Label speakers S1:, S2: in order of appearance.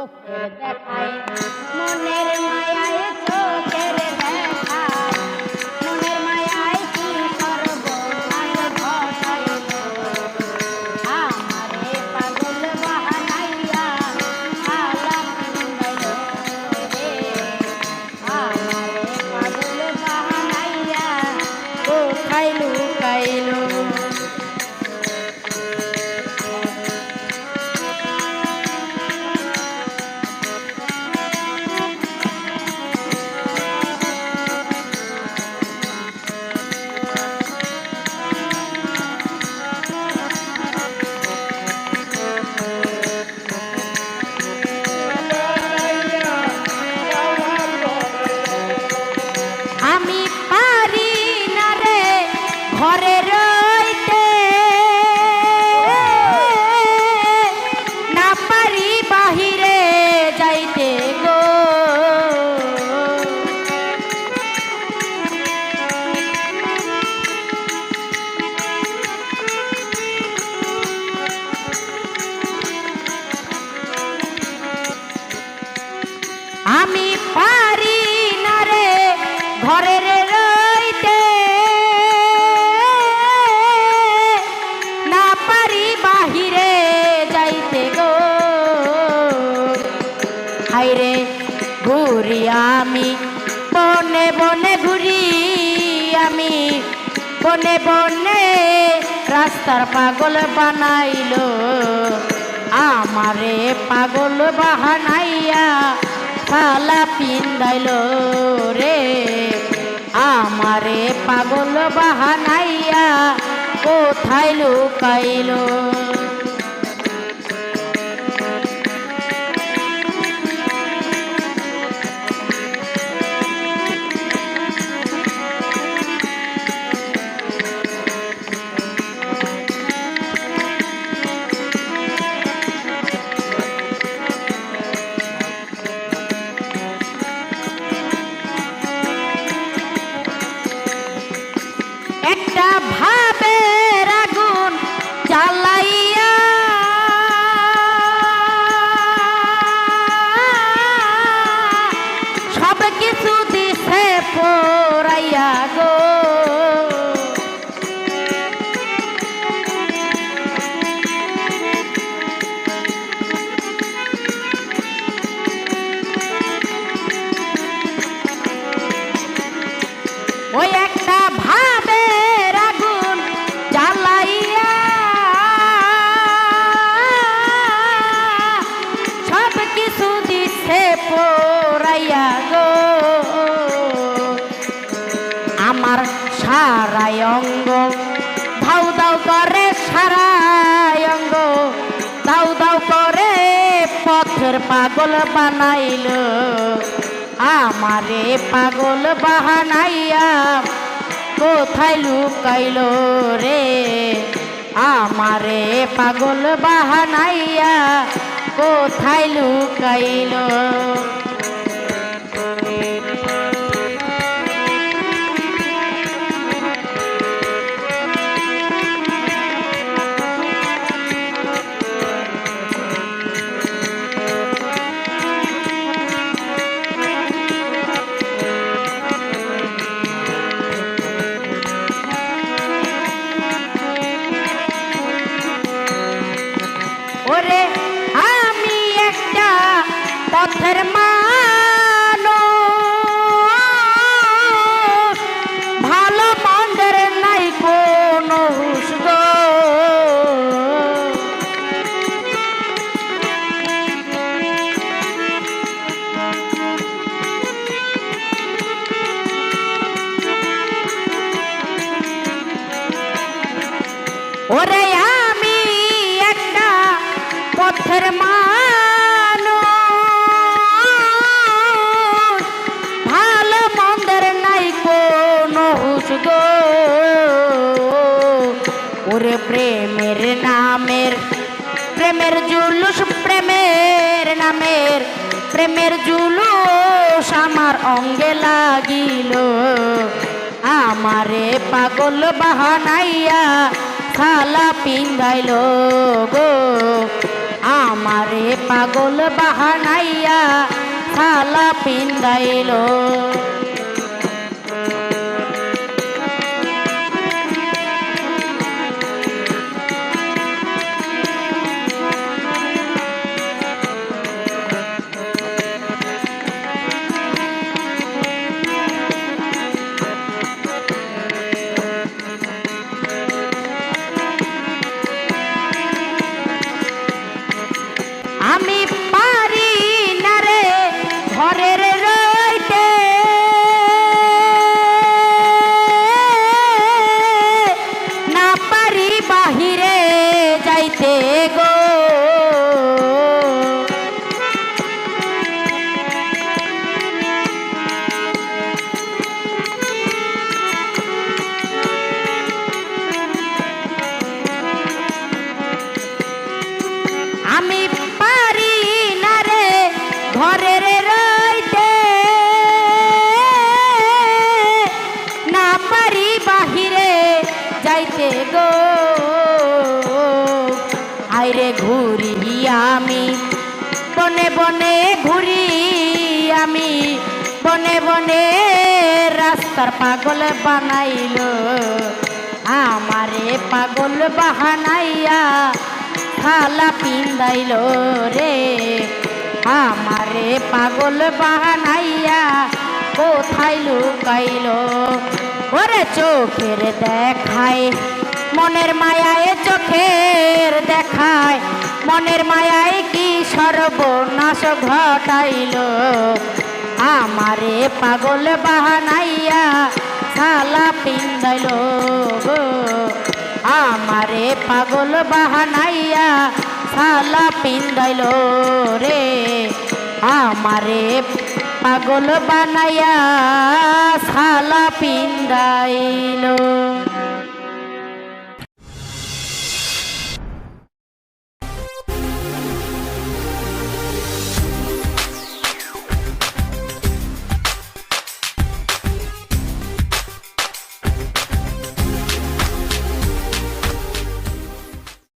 S1: চোখের দেখায় মনের মায়ায় চোখের দেখায় মনের মায়ায় কি সর্বনাশ ঘটাইল আমারে পাগল বাহানাইয়া আলা পিন্দাইল রে আমারে পাগল বাহানাইয়া কোথায় লুকাইল ঘরে রইতে না পারি বাহিরে যাইতে গো আমি পারি না রে ঘরের রইতে বাহিরে যাইতে গো হাইরে ঘুরি আমি বনে বনে ঘুরি আমি বনে বনে রাস্তার পাগল বানাইলো আমারে পাগল বাহানাইয়া থালা পিন্দাইলো রে আমারে পাগল বাহানাইয়া কোথায় লুকাইলো একটা ভাবের আগুন জ্বালাইয়া সব কিছু দিছে পোড়াইয়া গো ওই একটা ভাবের আগুন জ্বালাইয়া সব কিছু দিছে পোড়াইয়া গো আমার সারাই অঙ্গ ধাউ দাউ করে সারাই অঙ্গ দাউ দাউ করে পথের পাগল বানাইল আমারে পাগল বাহানাইয়া কোথায় লুকাইল রে আমারে পাগল বাহানাইয়া কোথায় লুকাইল ওরে আমি একটা পথের মানুষ ভালো মন্দের নাই কোনো হুঁশ গো ওরে আমি একটা পথের মানুষ ভালো মন্দের নাই কোনো হুঁশ গো ওরে প্রেমের নামের প্রেমের জুলুস প্রেমের নামের প্রেমের জুলুস আমার অঙ্গে লাগিল আমারে পাগল বাহানাইয়া থালা পিন্দাইল গো আমারে পাগল বাহানাইয়া শালা পিন্দাইলো। আমি পারি না রে ঘরের রইতে, না পারি বাহিরে যাইতে গো। আমি পারি না রে ঘরের রইতে, না পারি বাহিরে যাইতে গো। আইরে ঘুরি আমি বনে বনে ঘুরি, আমি বনে বনে রাস্তার পাগল বানাইলো। আমারে পাগল বাহানাইয়া শালা পিন্দাইলো রে। আমারে পাগল বাহানাইয়া কোথায় লুকাইলো। ওরে চোখের দেখায় মনের মায়ায়, চোখের দেখায় মনের মায়ায় কি সর্বনাশ ঘটাইলো। আমারে পাগল বাহানাইয়া শালা পিন্দাইলো গো। আমারে পাগল বাহানাইয়া শালা পিন্দাইলো রে। আমারে পাগল বানাইয়া শালা পিন্দাইলো।